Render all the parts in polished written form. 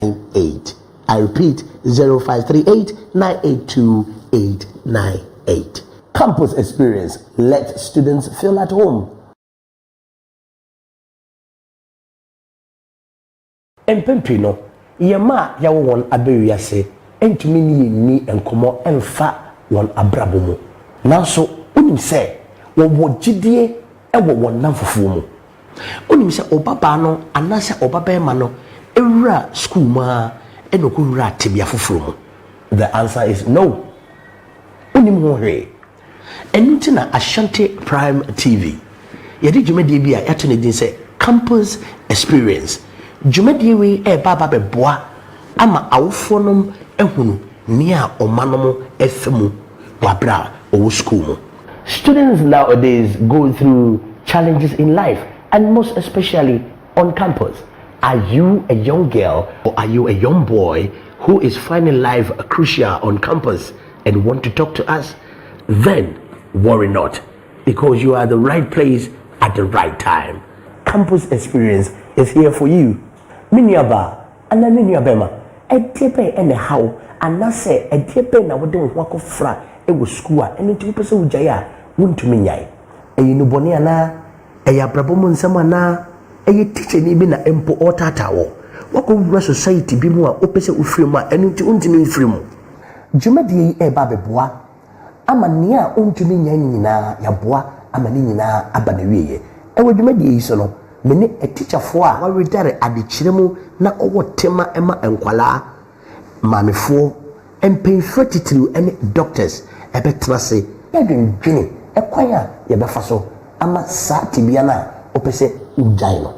I repeat, 0538-982-898. Campus experience. Let students feel at home. Empempino, yema ya won abeyase, entumi ni enkomo emfa won abrabomu. Nanso, unim se, wo gidie ewo won namfofo mu. Unim se obaba no anase obaba ma no ewura school ma enoko wura tebia foforo mu. The answer is no. Unim ho hwe. Enuti na Ashanti Prime TV. Yedi dwumadi bi a yato ne din se Campus Experience. Dwumadi we baba beboa ama awofonom ehunu nia omanom efemu wabra owo school mu. Students nowadays go through challenges in life, and most especially on campus. Are you a young girl or are you a young boy who is finding life crucial on campus and want to talk to us? Then worry not, because you are at the right place at the right time. Campus experience is here for you. Miniaba, and then miniabema, a tepe and a how, and na say a tepe na wado wako fra, e was school, and into person ujaya, wun to minyai. A yinuboniana, a yabrabomun samana, a teacher ni bina empo or tatawo. Wako wura society be more opposite ufrima, and into untimi frimu. Jumadi e babeboa. Ama nia ontumi nyanyina yaboa ama ni nyina abanewiye ewo dwumadi yi so no mene a teacher fo a wa retire adekiremu na owo tema ema enkwala mamefo empenfo titiru ene doctors ebetrase yadwendwene ekwan a yebefa so ama sa tibia na opese ujai no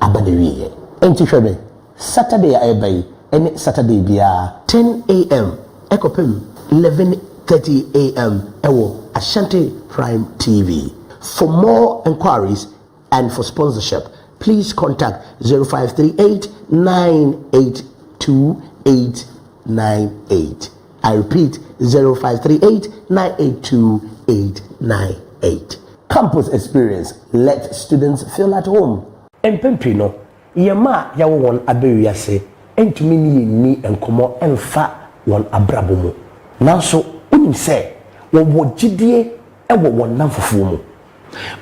abanewiye enti hwebe Saturday abai ene Saturday bia 10 a.m. ekopem 11:30 a.m. Ewo Ashanti Prime TV. For more inquiries and for sponsorship, please contact 0538-982-898. I repeat, 0538-982-898. Campus experience. Let students feel at home. Empempino, yema ya won abeyase, entumi ni enkomo emfa won abrabomu. Nanso unim se wo gidie ewo won namfofo mu.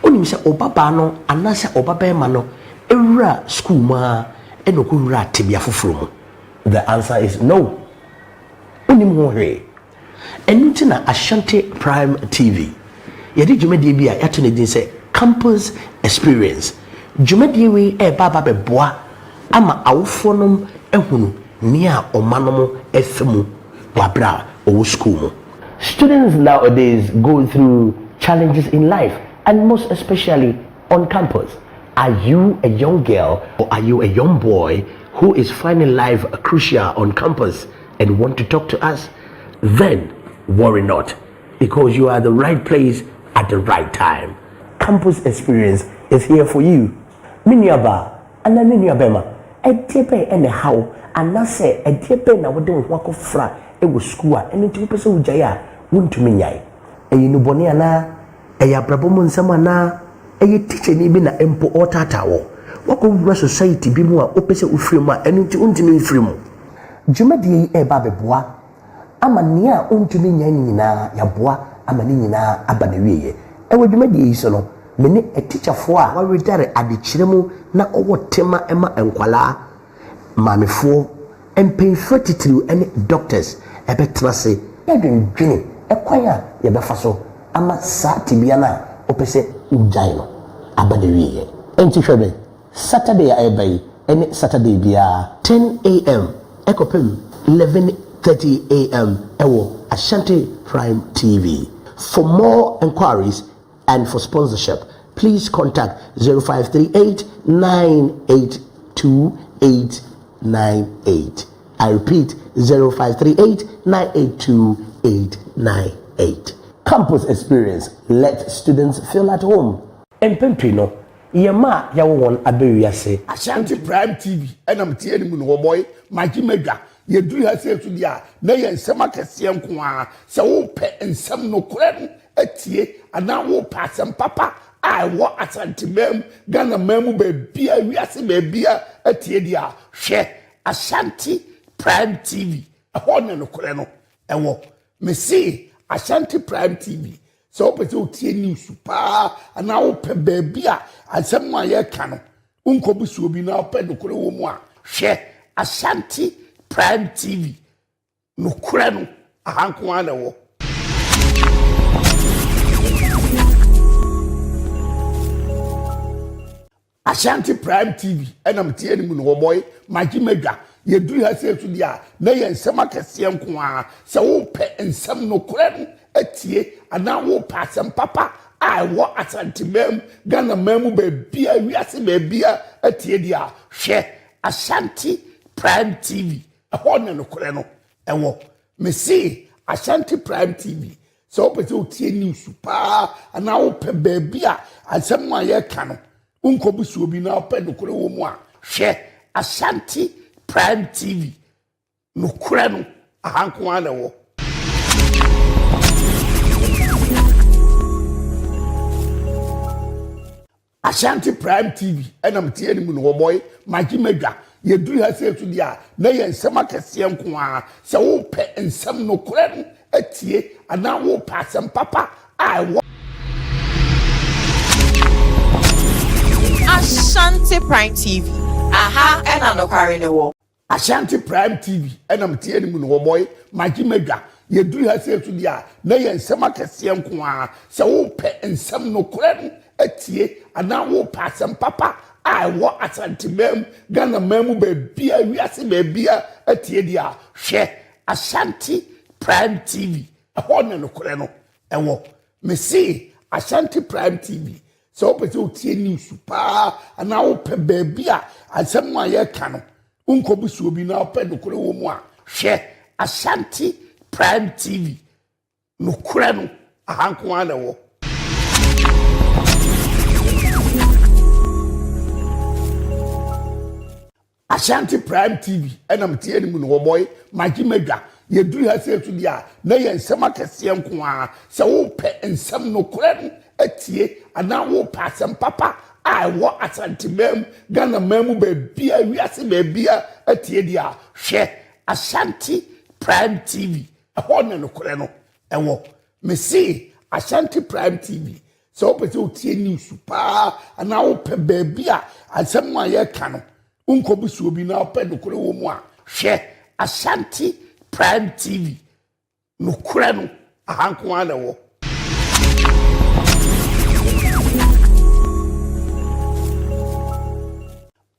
Unim se obaba no anase obaba ma no ewura school ma enoko wura tebia foforo mu. The answer is no. Unim ho hwe. Enuti na Ashanti Prime TV. Yedi dwumadi bi a yato ne din se Campus Experience. Dwumadi we baba beboa ama awofonom ehunu nia omanom efemu wabra owo school mu. Students nowadays go through challenges in life, and most especially on campus. Are you a young girl or are you a young boy who is finding life crucial on campus and want to talk to us? Then worry not, because you are at the right place at the right time. Campus experience is here for you. Miniaba, and then miniabema, a tepe and a how, and na say a tepe na wado wako fra. E was school and into person ujaya wun to minyai. E yinuboniana, a yabrabomun samana, a teacher ni bina empo or tatawo. Wako wura society be more opposite ufrima and into untimi frimu. Jumadi e babeboa, ama nia untumi nyanyina yaboa ama ni nyina abanewiye. Ewo jumadi yi so no mene a teacher fo a wa retire adekiremu na owo tema ema enkwala mamefo empenfo titiru ene doctors ebetrase yadwendwene ekwan a yebefa so ama sa tibia na opese ujai no abanewiye enti hwebe Saturday abai ene Saturday bia 10 a.m. ekopem 11:30 a.m. Ewo Ashanti Prime TV. For more inquiries and for sponsorship, please contact 0538-982-898. I repeat, 0538-982-898. Campus experience. Let students feel at home. Empempino, yema ya won abeyase. Ashanti Prime TV. Enam tie ni mu no boy, Magi Medwa. Ye duru ha se tu dia, na ye nsem akese nko a. Se wo pe nsem no kora atie, ana wo pa sem papa. I wo Ashanti mem, Ghana mem be bia wiase be bia atie dia. Hwe Ashanti Prime TV. Ɛhɔ na no kore no ɛwɔ. Me say Ashanti Prime TV. So ope se otie news pa ana ope baabi a asɛm a yɛka no. Unko busu obi na ope no kore wo mu a. Hwɛ Ashanti Prime TV. No kore no ahanko ana wo. Ashanti Prime TV enam tie ni mu no boy magi medwa yeduru ha se so dia na ye nsem akese nko a se wo pe nsem no kore no atie ana wo pa asem papa a wo Ashanti mem Ghana mem ba bia wiase ba bia atie dia hwe Ashanti Prime TV ho na no kore no ewo me see Ashanti Prime TV so pe se otie news pa ana wo pe ba bia asem a ye ka no unko busu obi na ope no kore wo mu a hwe Ashanti Prime TV no kore no ahanko ana wo. Ashanti Prime TV enam tie ni mu no boy magi medwa yeduru ha se so dia na ye nsem akese nko a se wo pe nsem no kore no atie ana wo pa asem papa a wo. Ashanti Prime TV. Aha, and no carry the war. Ashanti Prime TV, enam tie ni mu no boy, magi medwa, yeduru ha se so dia, na ye nsem akese nko a, se wo pe nsem no kore no atie, ana wo pa asem papa, a wo Ashanti mem, Ghana mem ba bia wiase ba bia atie dia, hwe Ashanti Prime TV. Ho na no kore no, ewo. Me see Ashanti Prime TV. So ope se otie news pa ana wo pe baabi a asɛm a yɛka no unko busu obi na ope no kore wo mu a hwɛ Ashanti Prime TV no kore no ahanko ana wo. Ashanti Prime TV enam tie ni mu no boy magi medwa yeduru ha se so dia na ye nsem akese nko a se wo pe nsem no kore no atie ana wo pa asem papa a wo Ashanti mem Ghana mem ba bia wiase ba bia atie dia hwe Ashanti Prime TV ho na no kore no ewo me see Ashanti Prime TV so ope se otie news pa ana wo pe baabi a asem a yɛka no unko busu obi na ope no kore wo mu a hwe Ashanti Prime TV no kore no ahanko ana wo.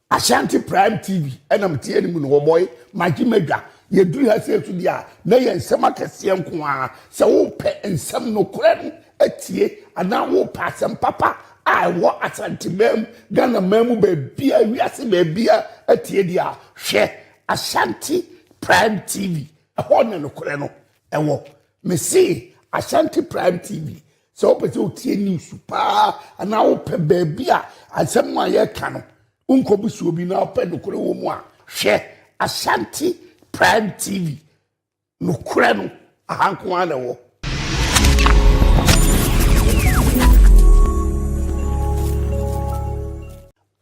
Ashanti Prime TV enam tie ni mu no boy magi medwa yeduru ha se so dia na ye nsem akese nko a se wo pe nsem no kore no atie ana wo pa asem papa a wo Ashanti mem Ghana mem ba bia wiase ba bia atie dia hwe Ashanti Prime TV ho na no kore no ewo me see Ashanti Prime TV so ope se otie news pa ana wo pe baabi a asɛm a yɛka no unko busu obi na ope no kore wo mu a hwe Ashanti Prime TV no kore no ahanko ana wo.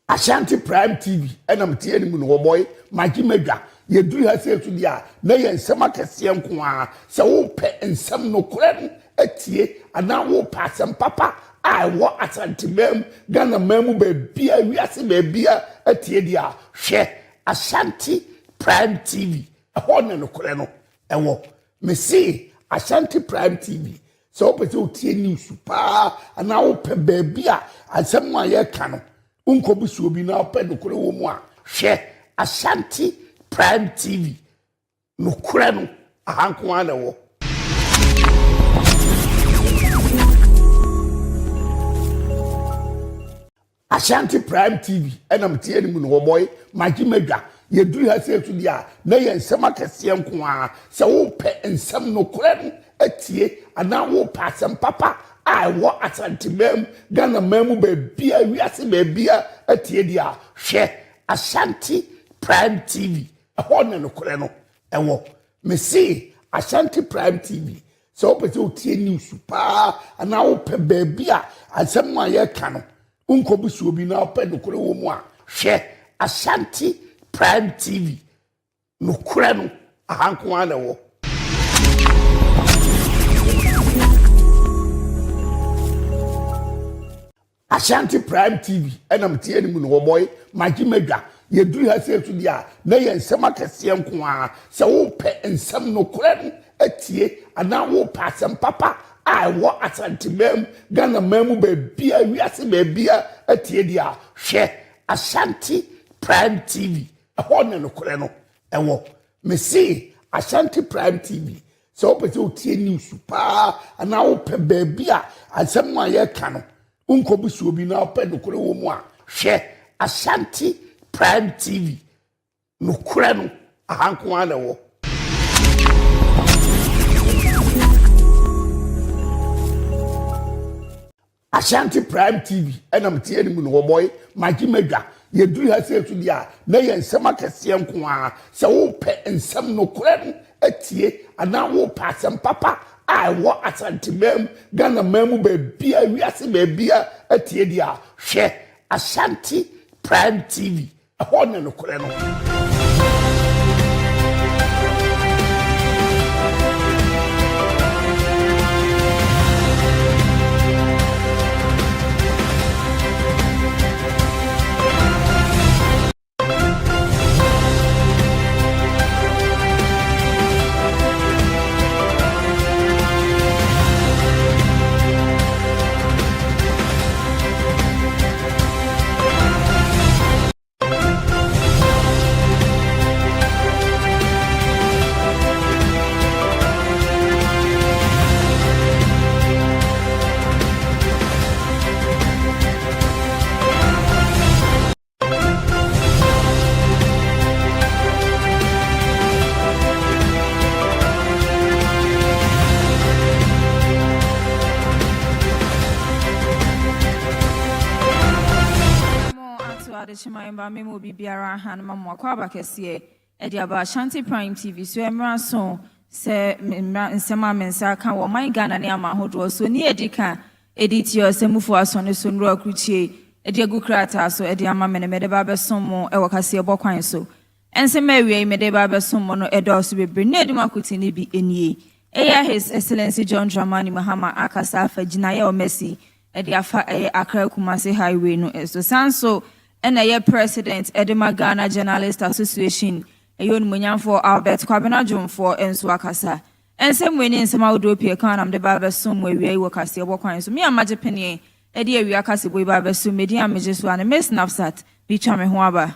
Ashanti Prime TV enam tie ni mu no boy magi medwa yeduru ha se so dia na ye nsem akese nko a se wo pe nsem no kore no atie ana wo pa asem papa a wo Ashanti mem Ghana mem ba bia wiase ba bia atie dia hwe Ashanti Prime TV ho na no kore no ewo me see Ashanti Prime TV so ope se otie news pa ana wo pe baabi a asɛm a yɛka no unko busu obi na ope no kore wo mu a hwe Ashanti Prime TV no kore no ahanko ana wo. Ashanti Prime TV enam tie ni mu no boy magi medwa yeduru ha se so dia na ye nsem akese nko a se wo pe nsem no kore no atie ana wo pa asem papa a wo Ashanti mem Ghana mem ba bia wiase ba bia atie dia hwe Ashanti Prime TV ho na no kore no ewo me see Ashanti Prime TV so ope se otie news pa ana wo pe baabi a asɛm a yɛka no unko busu obi na ope no kore wo mu a hwe Ashanti Prime TV no kura no ahanko ana wo Ashanti Prime TV enam tie ni mu no boy magi medwa ye duru ha se dia na ye nsem akese nko a se wo pe nsem no kura no atie ana wo pa asem papa a wo Ashanti mem Ghana mem be bia wiase be bia atie dia hwe Ashanti Prime TV ho ne no kura no ewo me see Ashanti Prime TV so opese o tie news pa ana wo pe be bia asem a ye ka no unko busu obi na ope no kure wo mu a hwe Ashanti Prime TV no kure no ahanko ana wo Ashanti Prime TV enam tie ni mu no boy magi medwa ye duru ha se dia na ye nsem akese nko a se wo pe nsem no kure no atie ana wo pa asem papa a wo Ashanti mem Ghana mem be bia wiase be bia atie dia hwe Ashanti Prime TV ho ne no kure no Chimamba memo bibiara han mamwa kwa bakese edi aba Ashanti Prime TV so emra so se nsema mensa ka wo man Ghana ne ama hodo so ni edika editio semufo aso ne so nro akruchie edi agukrata so edi ama mede ba besom mo e wo Kasiebo kwan so ensema awie mede ba besom mo no edo so bebre ne edi makuti ni bi enie eya His Excellency John Dramani Mahama akasa afa ginaye o Messi edi afa Accra Kumasi highway no so sanso and a president Edema Ghana Journalist Association a young munyan for Albert Kwabena John for Enswakasa. And some winning some outdoor can the barber somewhere we work as your walk so me a magic penny, a dear we are Kasiebo barber so media measures one a mess nafsat, be charming huaba.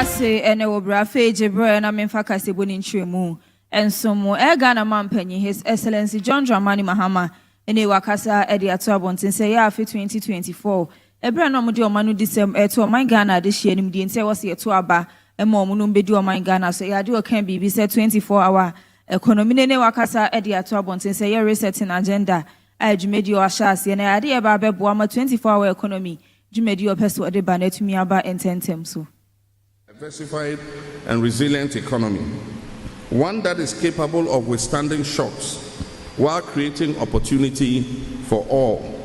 Say ene obra feje bro na memfa Kasiebo ni ntremu ensomo Ghana mampanyi His Excellency John Dramani Mahama ene wakasa edi ato abonten say ya afi 2024 ebra no mudi omanu disem eto oman Ghana de hye nim die nte wose eto aba ema omunum bedi oman Ghana so ya de okan bibi say 24 hour economy ne wakasa edi ato abonten say ya resetting agenda ajumedi o ashase na ya de eba bebo ama 24 hour economy jumedi o peso de ba na tumi aba ententem so diversified and resilient economy, one that is capable of withstanding shocks while creating opportunity for all.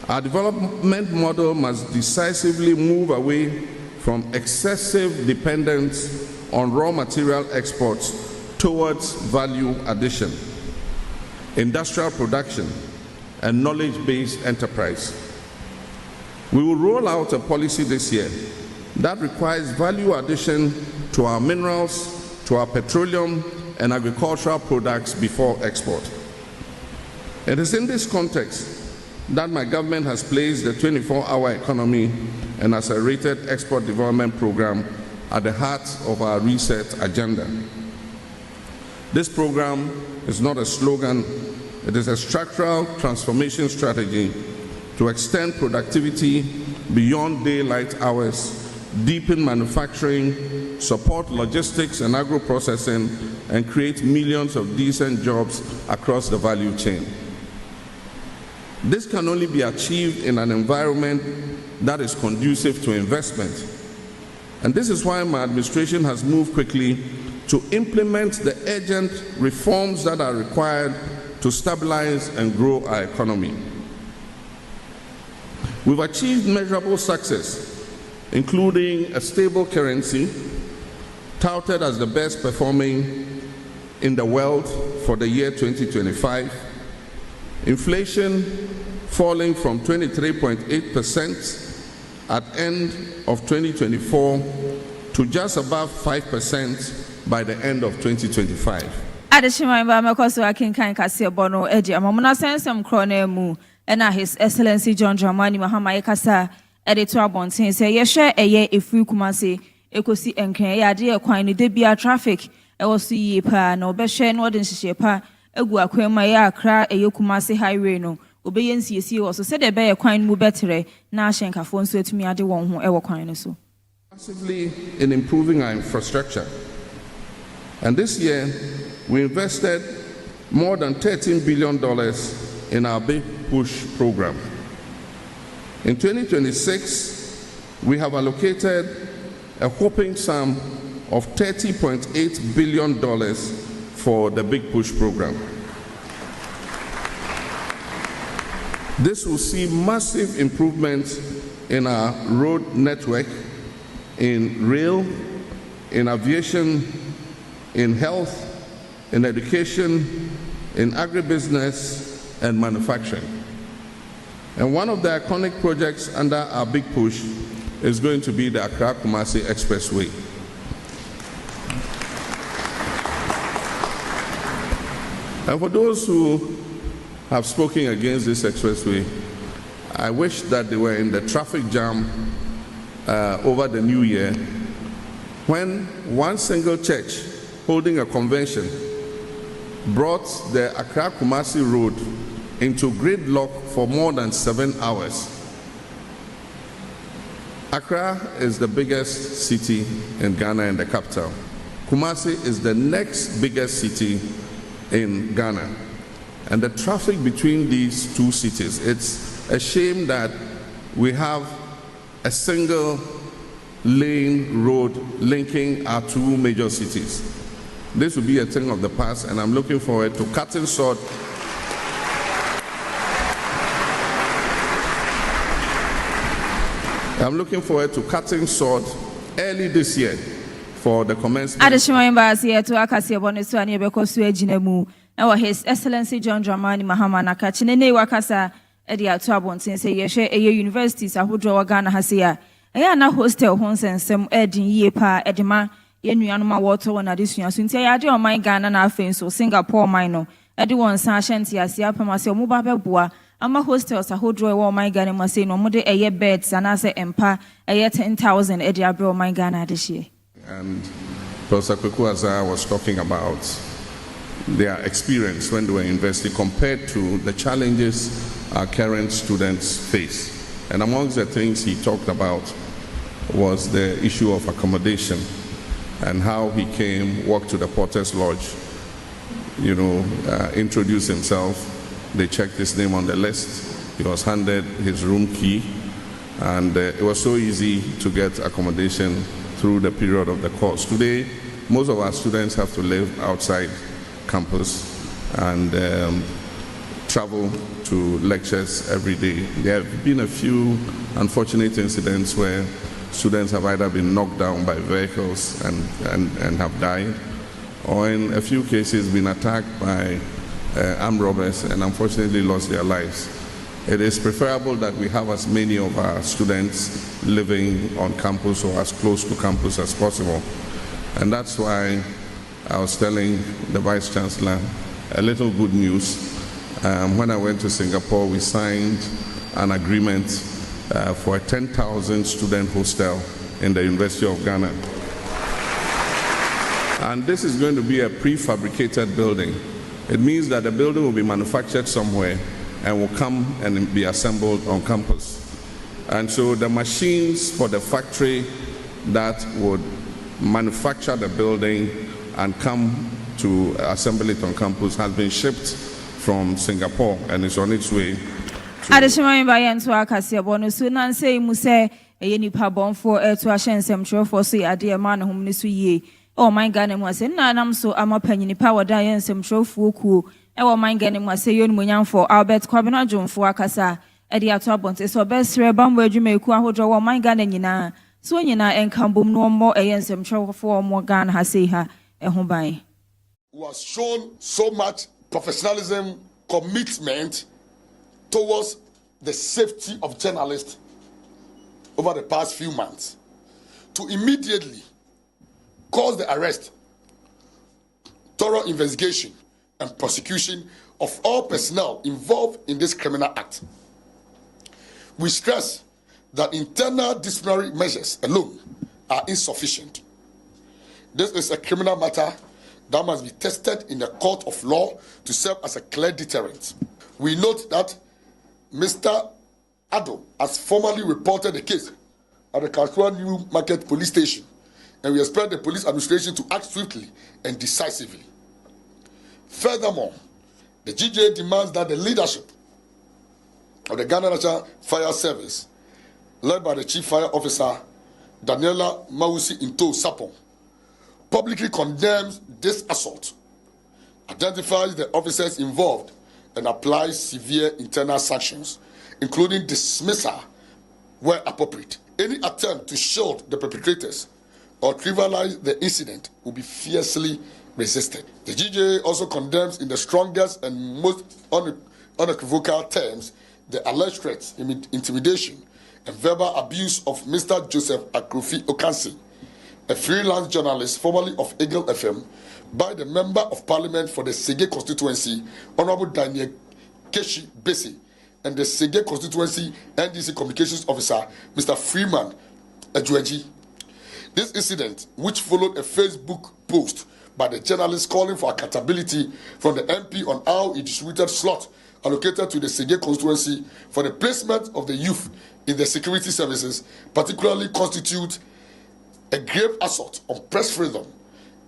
Our development model must decisively move away from excessive dependence on raw material exports towards value addition, industrial production, and knowledge-based enterprise. We will roll out a policy this year that requires value addition to our minerals, to our petroleum and agricultural products before export. It is in this context that my government has placed the 24-hour economy and accelerated export development program at the heart of our reset agenda. This program is not a slogan, it is a structural transformation strategy to extend productivity beyond daylight hours, deepen manufacturing, support logistics and agro-processing, and create millions of decent jobs across the value chain. This can only be achieved in an environment that is conducive to investment. And this is why my administration has moved quickly to implement the urgent reforms that are required to stabilize and grow our economy. We've achieved measurable success, including a stable currency, touted as the best performing in the world for the year 2025, inflation falling from 23.8% at end of 2024 to just above 5% by the end of 2025. Adeshima Makoso Akinkan Kasiebo no Edi Amamuna Sensem Krone Mu Ena His Excellency John Dramani Mahama Ekasa Editor Bontin say Yeshe Eye Efri Kumasi Ekosi Enkren Yade Ekwan ni debia traffic Ewosu yi pa na obehwe no de nhihye pa egu akwema ya Accra Eye Kumasi highway no obeye nsiesie wo so se de be ekwan mu betere na ahyenkafo nso etumi ade won ho ewo kwan no so. Massively in improving our infrastructure. And this year, we invested more than $13 billion in our Big Push program. In 2026, we have allocated a whopping sum of $30.8 billion for the Big Push program. This will see massive improvements in our road network, in rail, in aviation, in health, in education, in agribusiness, and manufacturing. And one of the iconic projects under our Big Push is going to be the Accra-Kumasi Expressway. And for those who have spoken against this expressway, I wish that they were in the traffic jam over the new year when one single church holding a convention brought the Accra-Kumasi road into gridlock for more than 7 hours. Accra is the biggest city in Ghana and the capital. Kumasi is the next biggest city in Ghana. And the traffic between these two cities, it's a shame that we have a single lane road linking our two major cities. This will be a thing of the past, and I'm looking forward to cutting short early this year for the commencement. Adeshima Mbasi to Kasiebo ne so ani bekosu agina mu na His Excellency John Dramani Mahama na ka chinene wakasa e dia to abonten say yehwe eye universities ahodro wa Ghana ha se ya eya na hostel ho nsensem edin yie pa edema ye nuanom a woto wona desua so ntia ya de oman Ghana na afen so Singapore man no ede won san ASHANTI asia pamase omo ba beboa ama hostels ahodro wa oman Ghana ma say no mo de eye beds ana se empa eye 10,000 ede abre oman Ghana this year. And Professor Kwekuaza was talking about their experience when they were investing compared to the challenges our current students face. And amongst the things he talked about was the issue of accommodation and how he came, walked to the Porter's Lodge, introduced himself. They checked his name on the list. He was handed his room key, and it was so easy to get accommodation through the period of the course. Today, most of our students have to live outside campus and travel to lectures every day. There have been a few unfortunate incidents where students have either been knocked down by vehicles and have died, or in a few cases been attacked by armed robbers and unfortunately lost their lives. It is preferable that we have as many of our students living on campus or as close to campus as possible. And that's why I was telling the Vice Chancellor a little good news. When I went to Singapore, we signed an agreement for a 10,000 student hostel in the University of Ghana. And this is going to be a prefabricated building. It means that the building will be manufactured somewhere and will come and be assembled on campus. And so the machines for the factory that would manufacture the building and come to assemble it on campus has been shipped from Singapore and is on its way. Additionally, by Yantua Kasiebo, no sooner say Muse, a nipa born for to Ashen for say a dear man whom Nisu oh my God, was in Nanam so I'm a penny power Diane some Fuku. Ewa my gani mwase munyan for Albert Kwabena John for Akasa, Eddie Atwabont, so best rebam where you may quaho wa my gani yina. So yina and Kambum no more a yensem show for more gun has say her a home who has shown so much professionalism, commitment towards the safety of journalists over the past few months to immediately cause the arrest, thorough investigation, and prosecution of all personnel involved in this criminal act. We stress that internal disciplinary measures alone are insufficient. This is a criminal matter that must be tested in a court of law to serve as a clear deterrent. We note that Mr. Ado has formally reported the case at the Kasua New Market Police Station, and we expect the police administration to act swiftly and decisively. Furthermore, the GJA demands that the leadership of the Ghana National Fire Service, led by the Chief Fire Officer, Daniela Mausi Into Sapong, publicly condemns this assault, identifies the officers involved, and applies severe internal sanctions, including dismissal where appropriate. Any attempt to shield the perpetrators or trivialize the incident will be fiercely resisted. The GJA also condemns in the strongest and most unequivocal terms the alleged threats, intimidation, and verbal abuse of Mr. Joseph Akrofi Okansi, a freelance journalist formerly of Eagle FM, by the Member of Parliament for the Sege constituency, Honorable Daniel Keshi Besi, and the Sege constituency NDC communications officer, Mr. Freeman Ejueji. This incident, which followed a Facebook post by the journalist calling for accountability from the MP on how he distributed slots allocated to the Sege constituency for the placement of the youth in the security services, particularly constitute a grave assault on press freedom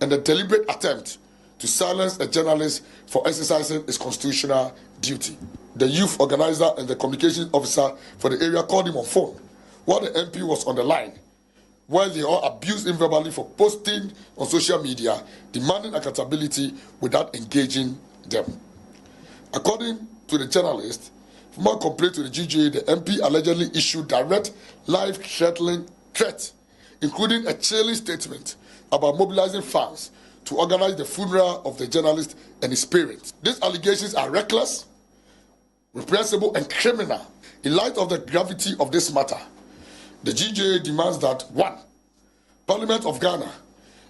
and a deliberate attempt to silence a journalist for exercising his constitutional duty. The youth organizer and the communications officer for the area called him on phone while the MP was on the line, while they all abused him verbally for posting on social media, demanding accountability without engaging them. According to the journalist, from a complaint to the GJA, the MP allegedly issued direct, life-threatening threats, including a chilling statement about mobilizing funds to organize the funeral of the journalist and his parents. These allegations are reckless, reprehensible, and criminal. In light of the gravity of this matter, the GJA demands that 1. Parliament of Ghana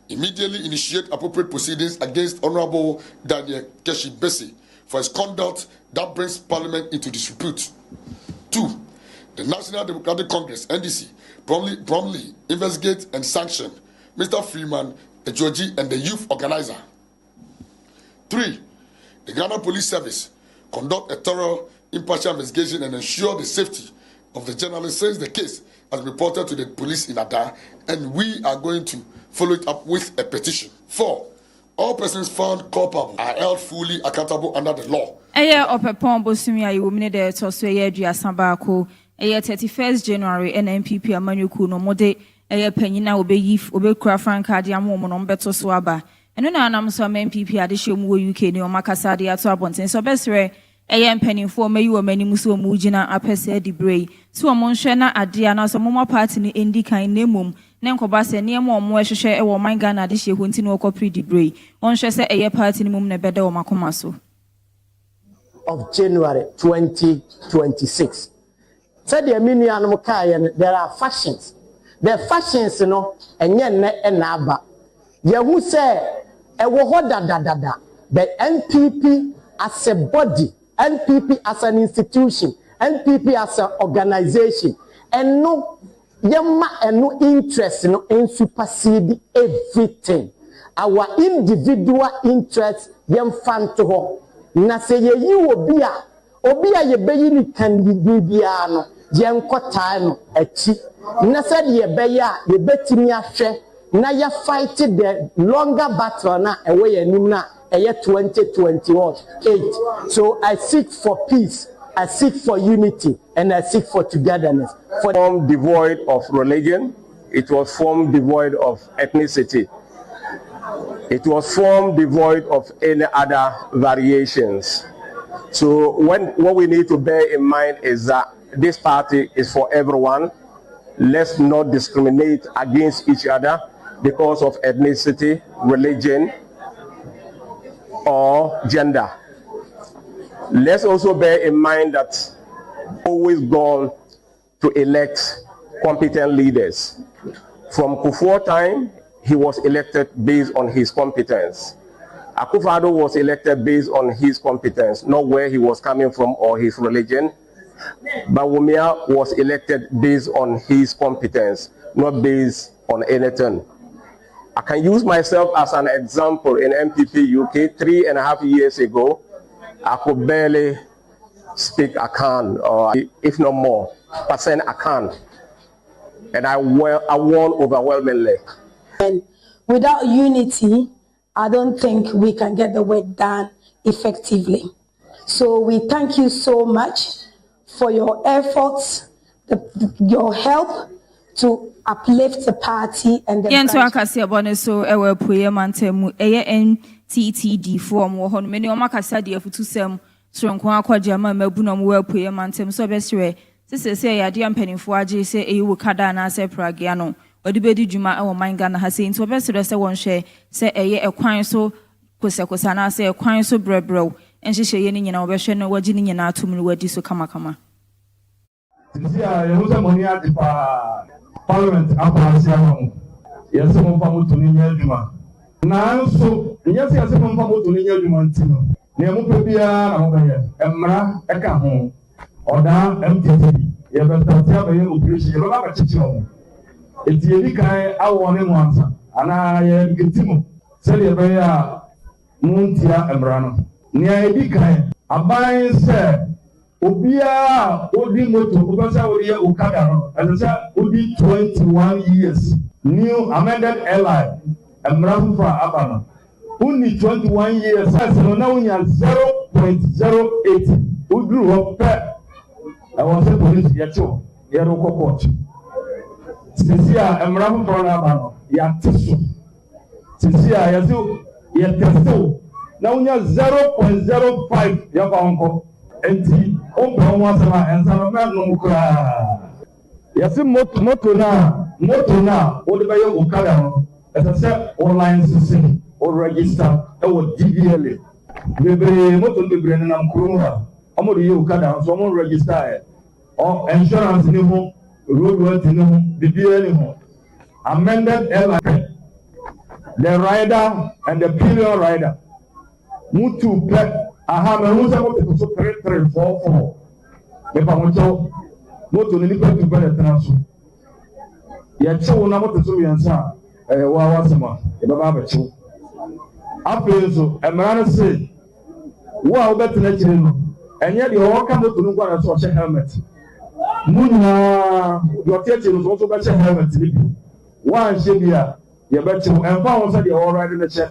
immediately initiate appropriate proceedings against Honorable Daniel Keshi Besi for his conduct that brings Parliament into disrepute. 2. The National Democratic Congress, NDC, promptly investigate and sanction Mr. Freeman Ejueji and the youth organizer. 3. The Ghana Police Service conduct a thorough, impartial investigation and ensure the safety of the journalist since the case has been reported to the police in Ada, and we are going to follow it up with a petition. 4. All persons found culpable are held fully accountable under the law. Eye opepon bosumi ayi womine de to so ye aduasa baako. Eye 31st January NNPP amanyuku no mode eye panyina obekura franka de amomo no mbeto so aba. Eno na anam so MPP ade hye mu UK ne o makasa de ato abonten so besre eye mpanimfo mayi wo mani muso mu gina apese di brei so o monhwe na ade ana so momo party ni endi kan na mum ne nkoba se ne mo mo hwehwe e wo man Ghana ade hye honti no okopri di brei onhwe se eye party ni mum ne beda wo makoma so. of January 2026. Said the Minianum Kayan, there are fashions. The fashions, and yen and naba. Who say, the NPP as a body, NPP as an institution, NPP as an organization, and no yamma and no interest in supersede everything. Our individual interests yam fan to ho. Na say you obia ye beyi can be biano, yen time echi. Na said ye beya, ye betimi ahwe, na ya fight the longer battle na away enumna eye 2028. So I seek for peace, I seek for unity, and I seek for togetherness. Formed devoid of religion, it was formed devoid of ethnicity. It was formed devoid of any other variations. So what we need to bear in mind is that this party is for everyone. Let's not discriminate against each other because of ethnicity, religion, or gender. Let's also bear in mind that always gone to elect competent leaders. From Kufuor time, he was elected based on his competence. Akufo-Addo was elected based on his competence, not where he was coming from or his religion. But Wumia was elected based on his competence, not based on anything. I can use myself as an example. In MPP UK 3.5 years ago, I could barely speak Akan, or if not more, percent Akan. And I won overwhelmingly. And without unity, I don't think we can get the work done effectively. So we thank you so much for your efforts, your help to uplift the party and the Kasiebo so ewe puye mantemu eye NTTD form wo hono meni oma kasa de afutusem soronko akwaje ma mabuno mo we puye mantem so besre sese ya de ampanifo age se eyi wo kada na se pragia no odi bedi djuma ewo manga na ha se nti obesre se won hwe se eye ekwan so kosekosa na se ekwan so brebrɛw enhyehyɛ ye ni nyina obehwe no wagi ni nyina atum no wadi so kama Sisi ya yehuza moni ati pa Parliament apansi amu. Yase mo fa moto ni nyadwuma. Nanso nyase yase mo fa moto ni nyadwuma ntino. Ne mo pe bia na mo bɛyɛ. Emra eka ho. Oda MTT. Ye be start ya be operation. Ye ba chichi mo. Eti edi kan awo ne mo ansa. Ana ye gitimo. Sɛ ye be ya muntia emra no. Ne edi kan aban sɛ Obia odi moto obasa odi okada no asesa odi 21 years new amended airline emrafufa abana uni 21 years aseno na unya 0.08 udru hope I was a police yacho yero court sisia emrafufa na abana ya tisu sisia yazo ya testo na unya 0.05 ya banko enti on wasama ensama no mukura yasi moto na odi baye okada no esese online system or register e wo DVL bebre moto bebre na mkuru ha omodo ye okada so omo register o insurance ni ho road worthy ni ho DVL ni ho amended airline the rider and the period rider mutu pe aha me hu se mo to so 3344 me pa mo cho moto ni pa tu bele transo ya chewo na mo to so yansa wa wasema e baba ba chewo apenso emra no se wo betena kire no enye de o ka moto no gwa so che helmet munya do tiache no so ba che helmet ni bi wa nche bia ye ba chewo emfa wo se de o ride na che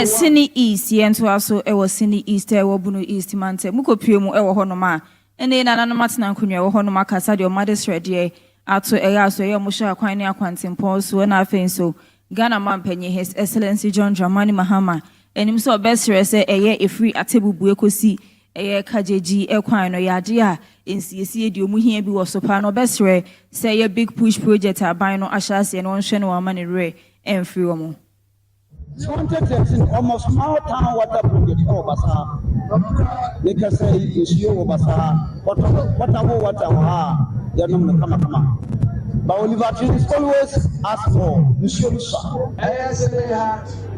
Sini East yento aso ewo Sini East ewo Bunu East mante mukopie mu ewo hono ma ene na nanu matena nkonwa ewo hono ma kasa de o madesrede ato eya aso eya mo sha kwan ne akwantempo so na afenso Ghana mampanyi His Excellency John Dramani Mahama enim so besre se eye efri atebubu ekosi eye kajeji ekwan no yade a ensiesie de omu hia bi wo so pa no besre se eye big push project aban no ahyase no nhwe no amane re emfri wo mo 2013 almost small town water project Basa. They can say is your Basa, water Yanum. But Oliver is always ask for Monsieur Lusa.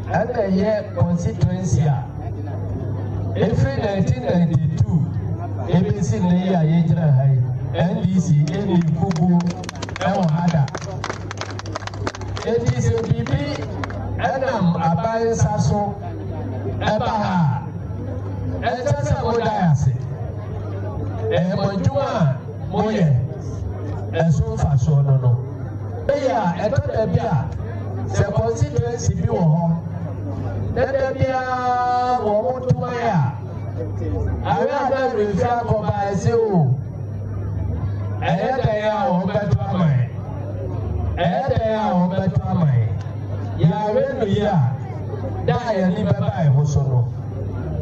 And a year constituency. Every 1992, ABC Naya Yajra High, NDC, Eni Kubu, Elhada. It is a BB, Adam Abai Sasso, Ebaha, and Tasa Modayase, and Mojua, Moye, and so far so no. Yeah, and the the constituency be one. Let there be a woman to my eye. I rather refer to myself. I had a home better mine. I had a home better mine. Ya when we are, die and live by Hosono.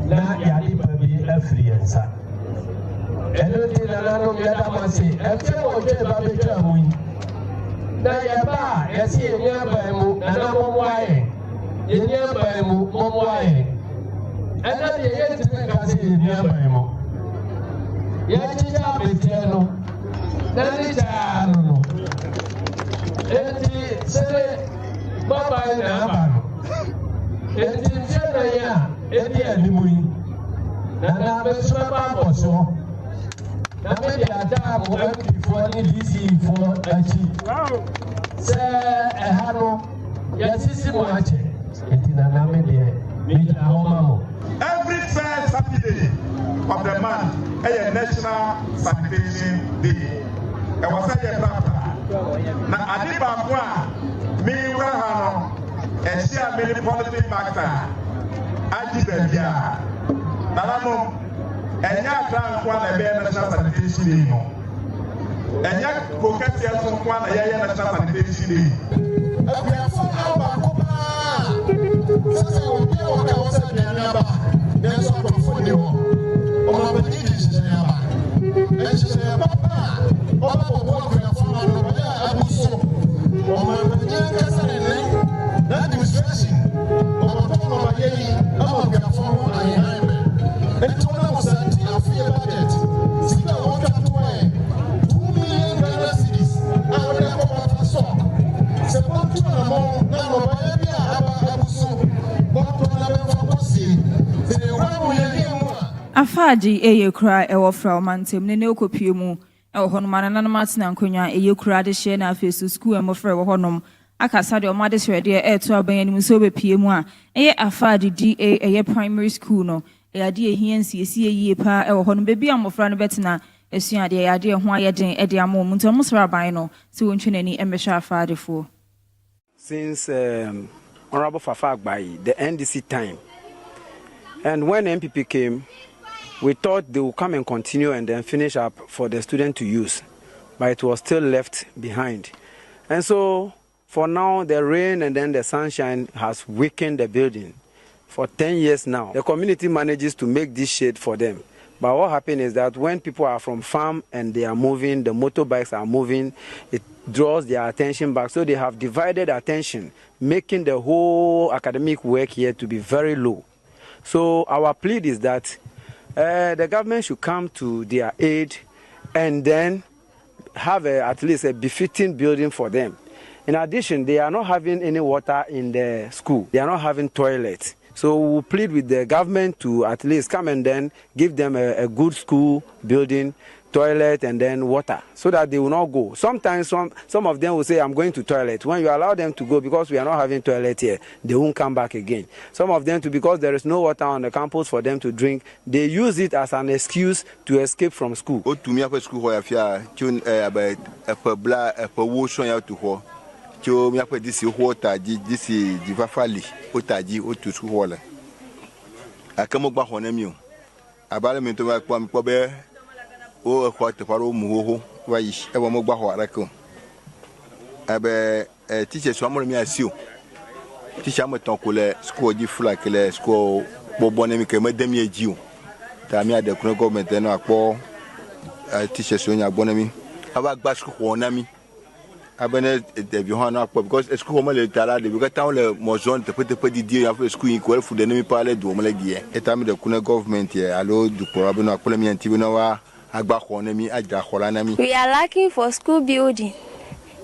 Now ya live by affluence. And don't tell another Yadamasi, and tell what you're about to tell me. Now ya ba, ya see a nearby move, and I'm why. In nearby move, why. And then the end to make us in nearby move. Yachita Betano, that is Arno. And the Senate, Baba and Abano. And the Jenaya, and the Animui. And I'm a swapper also. Now maybe a time went before the DC for a cheap. Say a hano, yes, it's Moache. Every first Saturday of the month is a National Sanitation Day. I was saying that. Now, I did not me a share many political factor. I did the year. Now, and ya plan one a National Sanitation Day. And ya focus on one a National Sanitation Day. Sasa ukiwa unaweza kunyanyaba ndio kwa unabadili shamba shamba baba kwa kufanya ndio abuso unabadili kasa nene na administration unatoka mageni ama kufanya ayana etona msati afia budget sika waka tuwe 2 million Ghana cedis au ndio kwa taso c'est pas tout le monde na mabaya abuso. Afaji eye kra ewo fra omantem ne okopie mu ewo honom ananam atena nkonya eye kra de hye na afesu school emofra ewo honom akasa de omade hwede eto abanyanim so bepie mu a eye afaji da eye primary school no eyade ehiansi esi eye pa ewo honom bebi amofra no betena esuade eyade ho ayeden ede amom ntom sra ban no se wontwenani emehwa afaji fo. Since Honorable Fafa Agbayi, the NDC time. And when MPP came, we thought they would come and continue and then finish up for the student to use. But it was still left behind. And so, for now, the rain and then the sunshine has weakened the building. For 10 years now, the community manages to make this shade for them. But what happens is that when people are from farm and they are moving, the motorbikes are moving, it draws their attention back. So they have divided attention, making the whole academic work here to be very low. So our plea is that the government should come to their aid and then have at least a befitting building for them. In addition, they are not having any water in the school. They are not having toilets. So we plead with the government to at least come and then give them a good school building, toilet and then water, so that they will not go. Sometimes some of them will say, I'm going to toilet. When you allow them to go, because we are not having toilet here, they won't come back again. Some of them, because there is no water on the campus for them to drink, they use it as an excuse to escape from school. O kwate paro muhoho waish ewa mogba ho arako abe teacher so amore mi asio teacher mo ton ko le school di fula ke le school bobo ne mi ke madam ye jiu ta mi ade kun government no apo teacher so nya gbona mi aba gba school ho na mi abene de Johanna akpo because school mo le tala de because town le mo zone te peut di dire after school in ko fu de ne mi parler do mo le die etami de kuna government here allo du probe no akpo mi anti no wa agba ko na mi aja khola na mi. We are lacking for school building.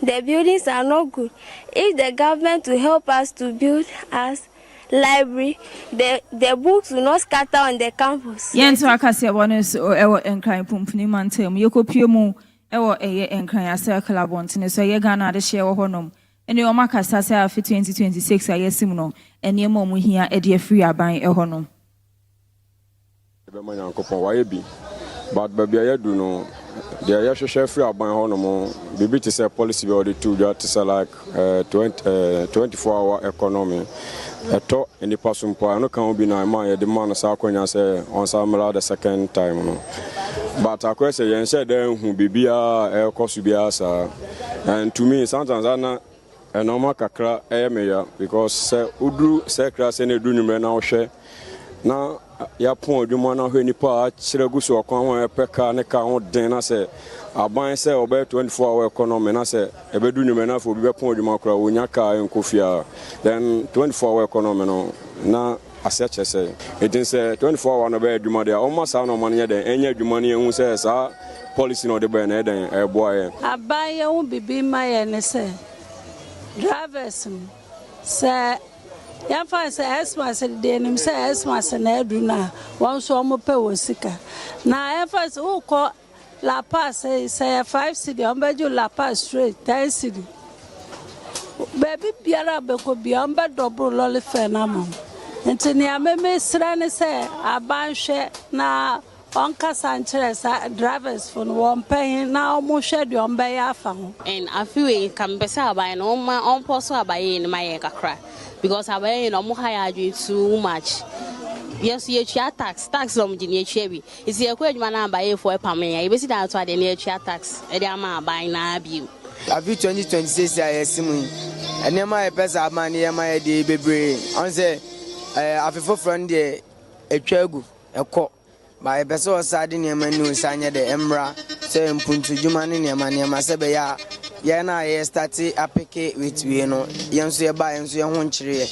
The buildings are not good. If the government will help us to build us library, the books will not scatter on the campus. Yento Kasiebo no so ewo enkran pumpuni mantem yekopie mu ewo eye enkran ya circle abontene so ye Ghana de share wo honom ene o makasa se afi 2026 ayesim no ene mo mu hia e de free aban e honom be man yankopon waye bi but baby ayedu no the ayashoshe free aban honom bibi to say policy be the two that is like 24-hour economy eto any person po no kan obi na man ye the man sa akwanya say on samla the second time no but akwa say yen say den hu bibia e kosu bia sa and to me sometimes ana normal kakra e meya because say udru say kra say na edu numre na ohwe na ya pon odwuma na hwe nipa a chiragu so okwan ho epeka ne ka ho den na say aban say obe 24-hour economy na say ebedu numre na fo bi pon odwuma kra onya ka enkofia then 24-hour economy no na aseche say it is 24-hour no be adwuma dia almost na man ye den enya adwuma ne ehun say sa policy no de be na den eboa ye aban ye hu bibi ma ye ne say drivers say ya fa say Xmas de nim say Xmas na edu na won so mo pe wo sika na ya fa say wo ko La Paz say 5 city on be La Paz straight 10 city baby biara be ko bi on be double lolly fe na mo ntini ameme sra ne say abanhwe na on kasanchere sa drivers for one pay na omo hwe de on be ya fa ho and afiwe kan be say aban no on poso abaye ni maye kakra because abaye no mo hire too much. Yes, you tax on the Chevi. Is the equation number for a pammy? I visit out to the tax. Ediama buying a view. I feel 2026 I assume. And then my best of money, my day, baby. On say, I feel friend there a chagu, a cock. By a best of sardine, a menu, Sanya the Emra, saying Puntu Jumani, a man, Masabaya. Yana, I started a picket with you know, young see a buy and see a one tree.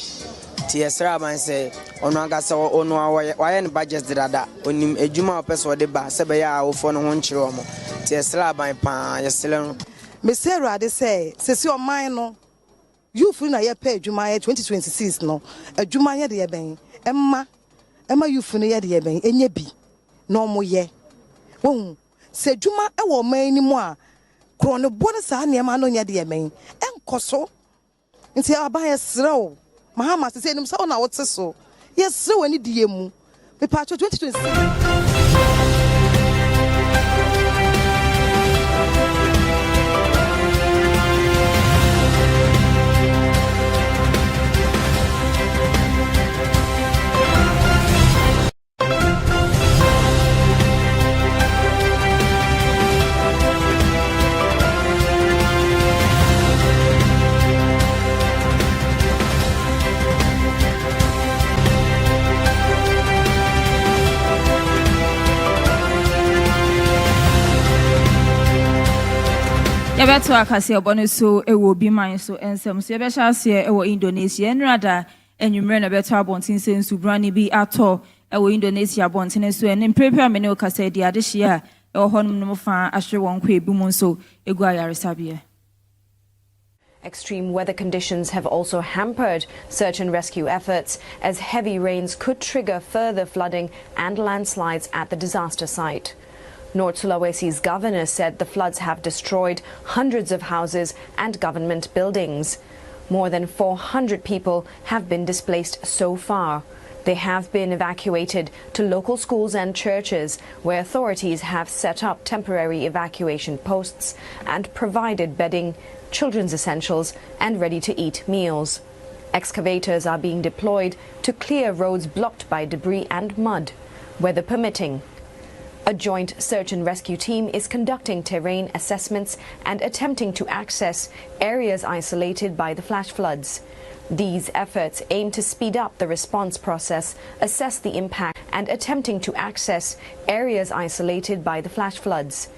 TSR man say onaga so ono why budget dada onim ejuma person de ba se be ya ofo no honchire omo TSR ban pa yesele me say rade say se o man no you free na ye pay ejuma 2026 no ejuma ye de ben emma you free na ye de ben enye bi no mo ye wo se ejuma e wo man ni mu a kro no bo na sa na ma no ye de ben enkoso nti aban yesere o Mahama say nim so na what so yes when di emu me pa 2026 Yabeto Kasiebo no so ewo bi man so ensem so yebehya ase ewo Indonesia enrada enwumre na beto abontin se nsubrani bi ato ewo Indonesia abontin so en prepare me ne okasa di adehia ewo honum no fa ahwe won kwa ebi mu so egu ayaresabia. Extreme weather conditions have also hampered search and rescue efforts as heavy rains could trigger further flooding and landslides at the disaster site. North Sulawesi's governor said the floods have destroyed hundreds of houses and government buildings. More than 400 people have been displaced so far. They have been evacuated to local schools and churches, where authorities have set up temporary evacuation posts and provided bedding, children's essentials, and ready-to-eat meals. Excavators are being deployed to clear roads blocked by debris and mud, weather permitting. A joint search and rescue team is conducting terrain assessments and attempting to access areas isolated by the flash floods. These efforts aim to speed up the response process, assess the impact, and attempting to access areas isolated by the flash floods.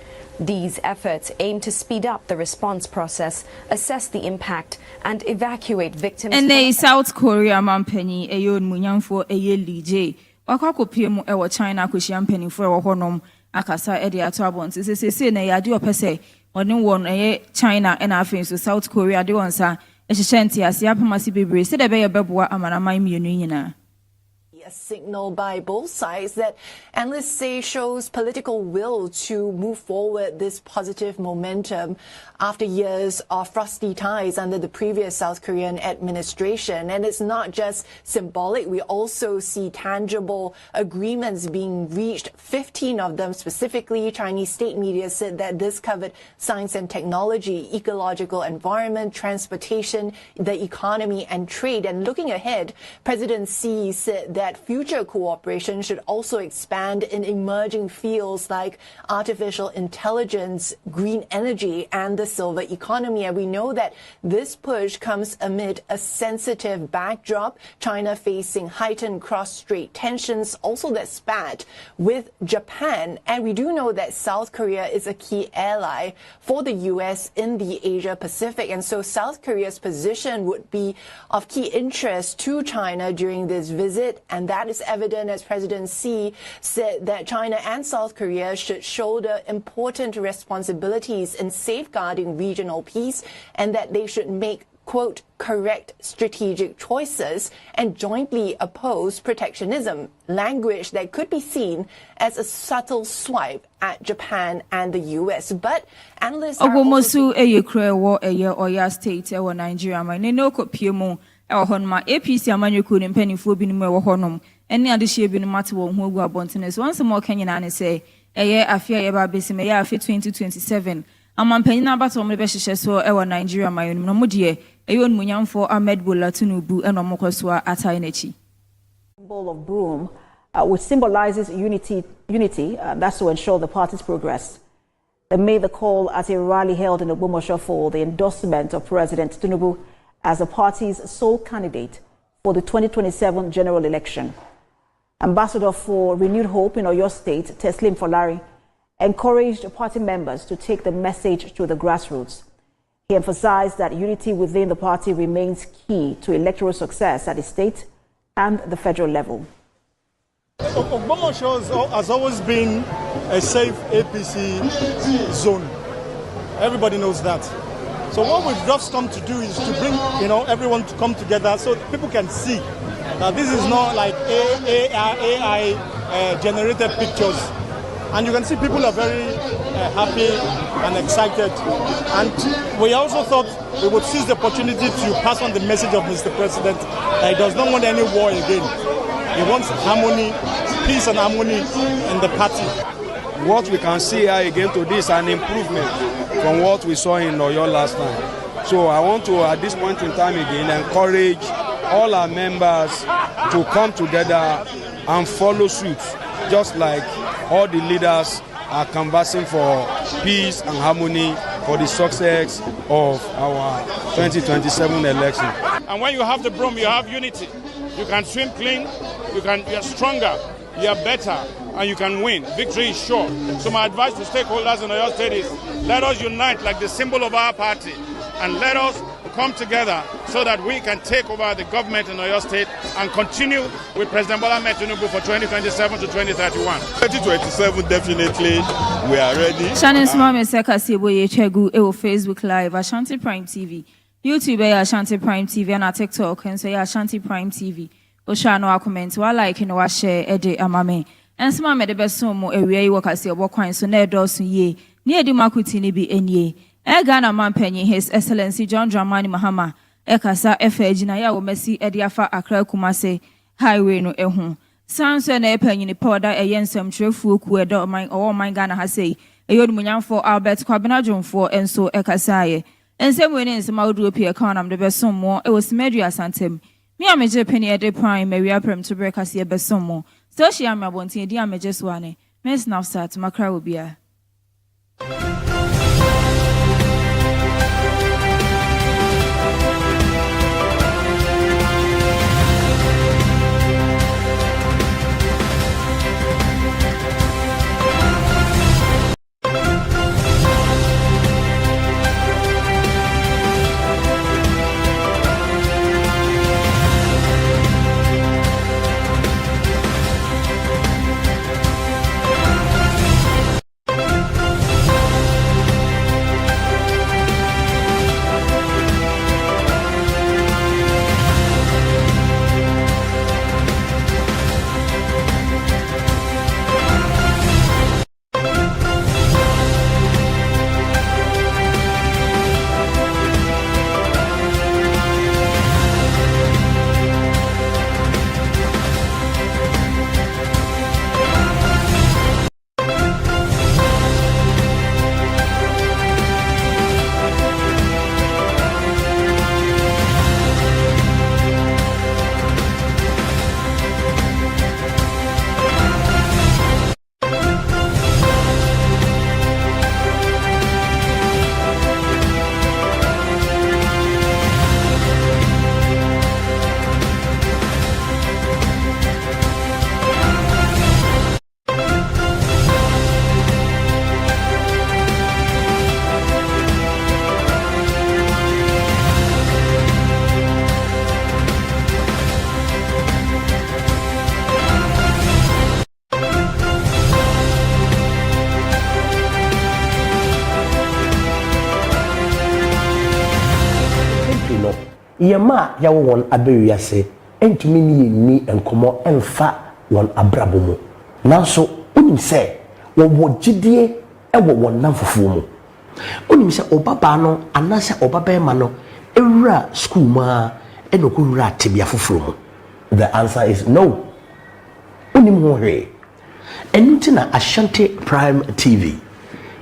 These efforts aim to speed up the response process, assess the impact, and evacuate victims. And the South Korea mampeni eyon munyamfo eye lije. Wakako piemu ewa China kushiampeni for ewa honom akasa edi atwabon. Se na yadi opese oni won eye China ena afin so South Korea de wonsa ehyehyenti ase apamasi bebre se de be yebeboa amanamai mienu nyina. A signal by both sides that analysts say shows political will to move forward this positive momentum after years of frosty ties under the previous South Korean administration. And it's not just symbolic. We also see tangible agreements being reached, 15 of them specifically. Chinese state media said that this covered science and technology, ecological environment, transportation, the economy and trade. And looking ahead, President Xi said that future cooperation should also expand in emerging fields like artificial intelligence, green energy, and the silver economy. And we know that this push comes amid a sensitive backdrop, China facing heightened cross-strait tensions, also that spat with Japan. And we do know that South Korea is a key ally for the U.S. in the Asia-Pacific. And so South Korea's position would be of key interest to China during this visit. And that is evident as President Xi said that China and South Korea should shoulder important responsibilities in safeguarding regional peace and that they should make, quote, correct strategic choices and jointly oppose protectionism, language that could be seen as a subtle swipe at Japan and the U.S. But analysts are also Oya State or Nigeria, my no copiemo, our honma, APC Amanyuku and Penny Fubin Honom, any other shape in matter who go abontiness. Once more, Kenyan and say, a year after Eba Bessimea 2027. Among Penina Batom Beshe so our Nigeria, my own Nomudie, a young Munyam for Ahmed Bola Tinubu and Omokoswa Atainechi. Symbol of broom, which symbolizes unity, that's to ensure the party's progress. They made the call at a rally held in Ogbomoso for the endorsement of President Tinubu as the party's sole candidate for the 2027 general election. Ambassador for Renewed Hope in Oyo State, Teslim Folari, encouraged party members to take the message to the grassroots. He emphasized that unity within the party remains key to electoral success at the state and the federal level. Ogbomoso has always been a safe APC zone. Everybody knows that. So what we've just come to do is to bring, everyone to come together so people can see that this is not like AI generated pictures. And you can see people are very happy and excited. And we also thought we would seize the opportunity to pass on the message of Mr. President that he does not want any war again. He wants harmony, peace and harmony in the party. What we can see here again today is an improvement from what we saw in Oyo last time. So I want to, at this point in time again, encourage all our members to come together and follow suit, just like all the leaders are canvassing for peace and harmony for the success of our 2027 election. And when you have the broom, you have unity. You can swim clean, you're stronger, you're better, and you can win. Victory is sure. So my advice to stakeholders in Oyo State is let us unite like the symbol of our party and let us come together so that we can take over the government in Oyo State and continue with President Bola Ahmed Tinubu for 2027 to 2031. 2027, definitely, we are ready. Shannon Smame Kasiebo Yechegu ewo Facebook Live, Ashanti Prime TV, YouTube Ashanti Prime TV, and TikTok, and say Ashanti Prime TV. Oshano a comment, wa like and wa share ede amame. And Smame de besomo ewe iwo Kasiebo kwan so na edosu ye. Ni edi makuti ni bi enye. Ghana Mampenyi, His Excellency John Dramani Mahama, Ekasa Efejina ya Womesi Ediafa Accra Kumase Highway no Ehun. Sanso na epenyi ni powder eyensem trefu ku edo man Ghana ha sei. Eyod munyamfo Albert Kwabena Jomfo enso Ekasaye. Ensem we ne nsema odu pie kanam de besomo e wosimadu asantem. Mi ameje penny ede prime Maria Premotobre Kasiebo besomo. So she am abontin edi ameje swane. Mes Snapchat makra obia. country no yema ya wo won abewi ase entumi ni enkomo emfa won abrabo mu nanso onim se wo gidie ewo won namfofo mu onim se obaba no anase obaba ma no ewura school ma enoko wura tebia foforo mu. The answer is no. Onim ho hwe enuti na Ashanti Prime TV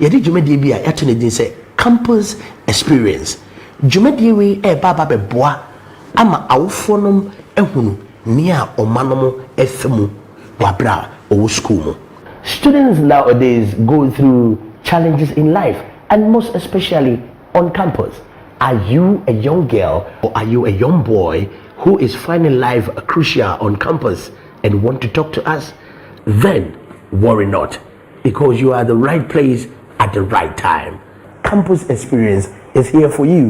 yedi dwumadi bi a yato ne din se campus experience dwumadi we baba beboa ama awofo nom ehunu nia omanom efemu wabra owo school mu. Students nowadays go through challenges in life and most especially on campus. Are you a young girl or are you a young boy who is finding life crucial on campus and want to talk to us? Then worry not, because you are at the right place at the right time. Campus experience is here for you.